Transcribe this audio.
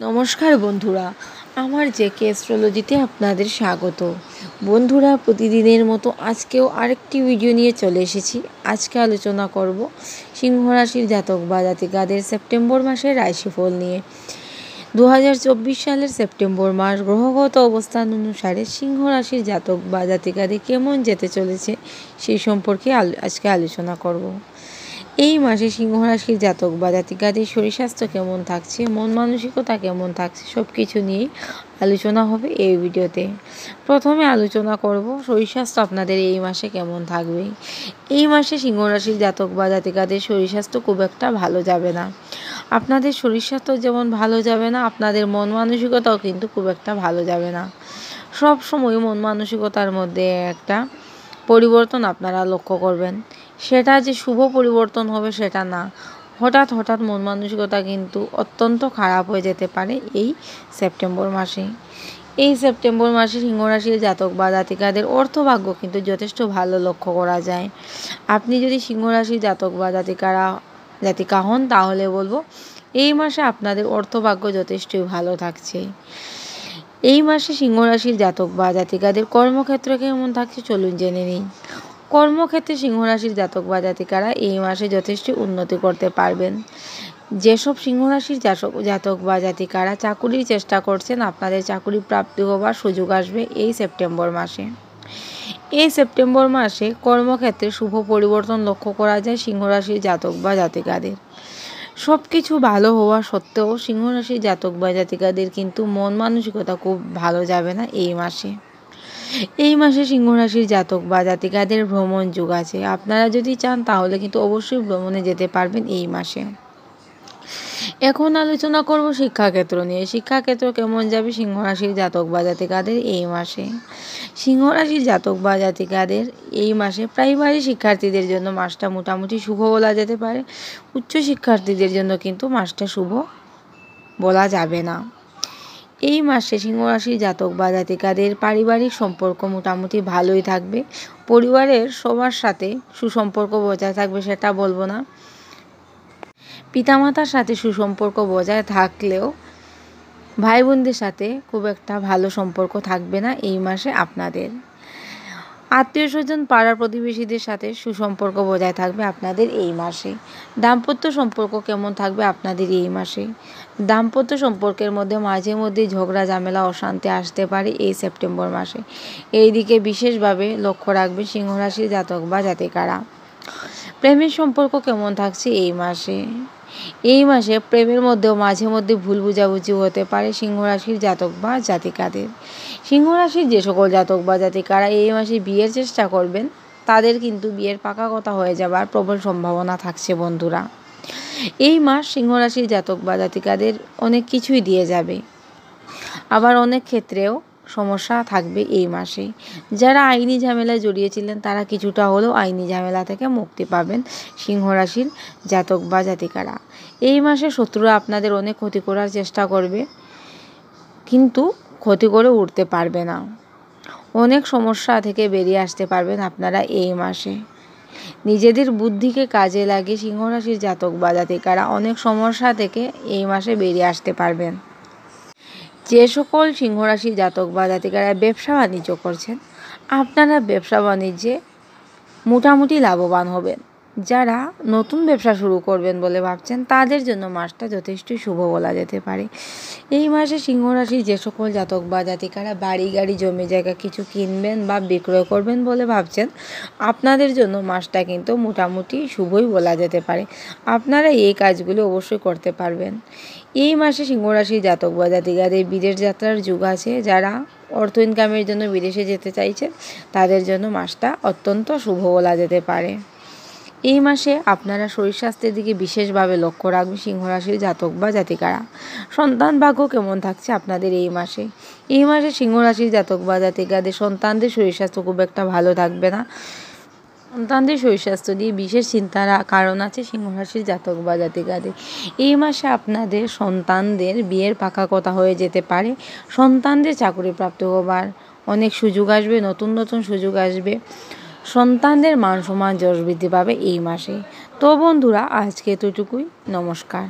নমস্কার বন্ধুরা, আমার জেকে অ্যাস্ট্রোলজিতে আপনাদের স্বাগত। বন্ধুরা, প্রতিদিনের মতো আজকেও আরেকটি ভিডিও নিয়ে চলে এসেছি। আজকে আলোচনা করব সিংহ রাশির জাতক বা জাতিকাদের সেপ্টেম্বর মাসের রাশিফল নিয়ে। 2024 সালের সেপ্টেম্বর মাস গ্রহগত অবস্থান অনুসারে সিংহ রাশির জাতক বা জাতিকাদের কেমন যেতে চলেছে সেই সম্পর্কে আজকে আলোচনা করব। এই মাসে সিংহ রাশির জাতক বা জাতিকাদের শরীর স্বাস্থ্য কেমন থাকছে, মন মানসিকতা কেমন থাকছে, সব কিছু নিয়েই আলোচনা হবে এই ভিডিওতে। প্রথমে আলোচনা করব শরীর স্বাস্থ্য আপনাদের এই মাসে কেমন থাকবে। এই মাসে সিংহ রাশির জাতক বা জাতিকাদের শরীর স্বাস্থ্য খুব একটা ভালো যাবে না। আপনাদের শরীর স্বাস্থ্য যেমন ভালো যাবে না, আপনাদের মন মানসিকতাও কিন্তু খুব একটা ভালো যাবে না। সব সময় মন মানসিকতার মধ্যে একটা পরিবর্তন আপনারা লক্ষ্য করবেন। সেটা যে শুভ পরিবর্তন হবে সেটা না, হঠাৎ মন মানসিকতা কিন্তু অত্যন্ত খারাপ হয়ে যেতে পারে এই সেপ্টেম্বর মাসে। এই সেপ্টেম্বর মাসে সিংহ রাশির জাতক বা জাতিকাদের অর্থভাগ্য কিন্তু যথেষ্ট ভালো লক্ষ্য করা যায়। আপনি যদি সিংহ রাশির জাতক বা জাতিকা হন তাহলে বলবো এই মাসে আপনাদের অর্থভাগ্য যথেষ্টই ভালো থাকছে। এই মাসে সিংহ রাশির জাতক বা জাতিকাদের কর্মক্ষেত্র কেমন থাকছে চলুন জেনে নিই। কর্মক্ষেত্রে সিংহ রাশির জাতক বা জাতিকারা এই মাসে যথেষ্ট উন্নতি করতে পারবেন। যেসব সিংহ রাশির জাতক বা জাতিকারা চাকুরির চেষ্টা করছেন, আপনাদের চাকুরি প্রাপ্তি হবার সুযোগ আসবে এই সেপ্টেম্বর মাসে। এই সেপ্টেম্বর মাসে কর্মক্ষেত্রে শুভ পরিবর্তন লক্ষ্য করা যায় সিংহ রাশির জাতক বা জাতিকাদের। সব কিছু ভালো হওয়া সত্ত্বেও সিংহ রাশির জাতক বা জাতিকাদের কিন্তু মন মানসিকতা খুব ভালো যাবে না এই মাসে। এই মাসে সিংহ রাশির জাতক বা জাতিকাদের ভ্রমণ যোগ আছে। আপনারা যদি চান তাহলে কিন্তু অবশ্যই ভ্রমণে যেতে পারবেন এই মাসে। এখন আলোচনা করব শিক্ষাক্ষেত্র নিয়ে। শিক্ষাক্ষেত্র কেমন যাবে সিংহ রাশির জাতক বা জাতিকাদের এই মাসে। সিংহ রাশির জাতক বা জাতিকাদের এই মাসে প্রাইমারি শিক্ষার্থীদের জন্য মাসটা মোটামুটি শুভ বলা যেতে পারে। উচ্চ শিক্ষার্থীদের জন্য কিন্তু মাসটা শুভ বলা যাবে না। এই মাসে সিংহ রাশির জাতক বা জাতিকাদের পারিবারিক সম্পর্ক মোটামুটি ভালোই থাকবে। পরিবারের সবার সাথে সুসম্পর্ক বজায় থাকবে সেটা বলবো না, পিতামাতার সাথে সুসম্পর্ক বজায় থাকলেও ভাই বোনদের সাথে খুব একটা ভালো সম্পর্ক থাকবে না এই মাসে আপনাদের। আত্মীয় স্বজন পাড়ার প্রতিবেশীদের সাথে সুসম্পর্ক বজায় থাকবে আপনাদের এই মাসে। দাম্পত্য সম্পর্ক কেমন থাকবে আপনাদের এই মাসে। দাম্পত্য সম্পর্কের মধ্যে মাঝে মধ্যে ঝগড়া ঝামেলা অশান্তি আসতে পারে এই সেপ্টেম্বর মাসে। এই দিকে বিশেষভাবে লক্ষ্য রাখবে সিংহ রাশির জাতক বা জাতিকারা। প্রেমের সম্পর্ক কেমন থাকছে এই মাসে। এই মাসে প্রেমের মধ্যেও মাঝে মধ্যে ভুল বুঝাবুঝি হতে পারে সিংহ রাশির জাতক বা জাতিকাদের। সিংহ রাশির যে সকল জাতক বা জাতিকারা এই মাসে বিয়ের চেষ্টা করবেন তাদের কিন্তু বিয়ের পাকা কথা হয়ে যাবার প্রবল সম্ভাবনা থাকছে বন্ধুরা। এই মাস সিংহ রাশির জাতক বা জাতিকাদের অনেক কিছুই দিয়ে যাবে, আবার অনেক ক্ষেত্রেও সমস্যা থাকবে এই মাসে। যারা আইনি ঝামেলায় জড়িয়েছিলেন তারা কিছুটা হলেও আইনি ঝামেলা থেকে মুক্তি পাবেন সিংহ রাশির জাতক বা জাতিকারা। এই মাসে শত্রুরা আপনাদের অনেক ক্ষতি করার চেষ্টা করবে, কিন্তু ক্ষতি করে উঠতে পারবে না। অনেক সমস্যা থেকে বেরিয়ে আসতে পারবেন আপনারা এই মাসে। নিজেদের বুদ্ধিকে কাজে লাগিয়ে সিংহ রাশির জাতক বা জাতিকারা অনেক সমস্যা থেকে এই মাসে বেরিয়ে আসতে পারবেন। যে সকল সিংহ রাশির জাতক বা জাতিকারা ব্যবসা বাণিজ্য করছেন, আপনারা ব্যবসা বাণিজ্যে মোটামুটি লাভবান হবেন। যারা নতুন ব্যবসা শুরু করবেন বলে ভাবছেন তাদের জন্য মাসটা যথেষ্টই শুভ বলা যেতে পারে। এই মাসে সিংহ রাশির যে সকল জাতক বা জাতিকারা বাড়ি গাড়ি জমি জায়গা কিছু কিনবেন বা বিক্রয় করবেন বলে ভাবছেন, আপনাদের জন্য মাসটা কিন্তু মোটামুটি শুভই বলা যেতে পারে। আপনারা এই কাজগুলো অবশ্যই করতে পারবেন। এই মাসে সিংহ রাশির জাতক বা জাতিকাদের বিদেশ যাত্রার যুগ আছে। যারা অর্থ ইনকামের জন্য বিদেশে যেতে চাইছেন তাদের জন্য মাসটা অত্যন্ত শুভ বলা যেতে পারে। এই মাসে আপনারা শরীর স্বাস্থ্যের দিকে বিশেষভাবে লক্ষ্য রাখবেন সিংহ রাশির জাতক বা জাতিকারা। সন্তান ভাগ্য কেমন থাকছে আপনাদের এই মাসে। এই মাসে সিংহ রাশির জাতক বা জাতিকাদের সন্তানদের শরীর স্বাস্থ্য খুব একটা ভালো থাকবে না। সন্তানদের শরীর স্বাস্থ্য নিয়ে বিশেষ চিন্তার কারণ আছে সিংহ রাশির জাতক বা জাতিকাদের। এই মাসে আপনাদের সন্তানদের বিয়ের পাকা কথা হয়ে যেতে পারে। সন্তানদের চাকরি প্রাপ্ত হবার অনেক সুযোগ আসবে, নতুন সুযোগ আসবে। সন্তানদের মান সম্মান যশ বৃদ্ধি পাবে এই মাসে। তো বন্ধুরা, আজকে এতটুকুই। নমস্কার।